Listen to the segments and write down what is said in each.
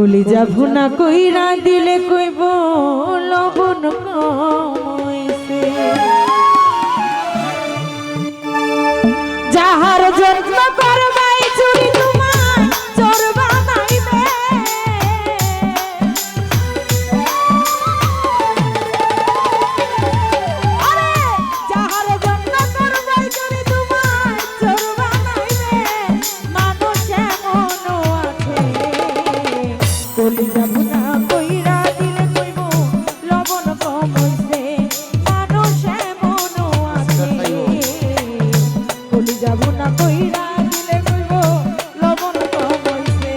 কলিজা ভুনা কইরা দিলে কইব লবণ কইছে যাহার যত্ন করবাই চুরি তোমার চোর বানাইবে আরে যাহার যত্ন করবাই চুরি তোমার চোর বানাইবে মানুষ এমন আছে কলিজা ভুনা কইরা দিলে কইব লবণ কইছে মানুষ এমন আছে কলিজা ভুনা কইরা দিলে কইব লবণ কইছে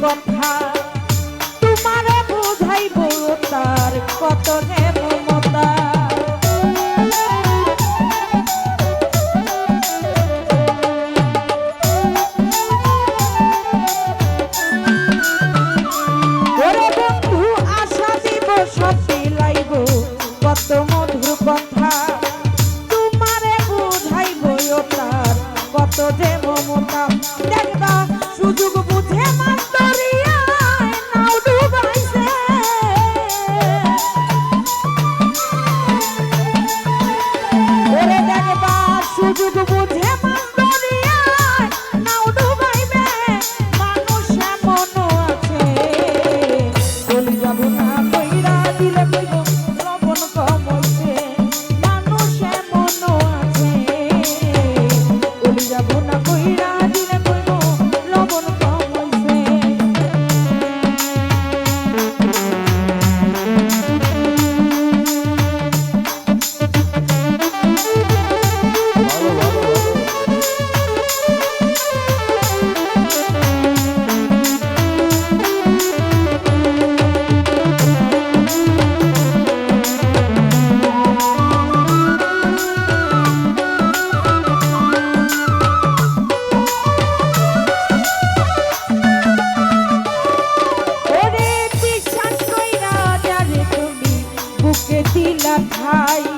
কথা তোমারে বুঝাইব তার কত মমতা ওরে বন্ধু আশা দিব সব বিলাইব কত মধুর কথা তোমারে বুঝাইব তার কত যে মমতা দেখবা সুযোগ বুঝে সুযোগ বুঝে নাও ডুবাইবে মানুষ এমন আছে কলিজা ভুনা কইরা দিলে কইব লবণ কইছে মানুষ এমন আছে কলিজা ভুনা কইরা দিলে কইব লবণ কইছে বুকে দিলা খাই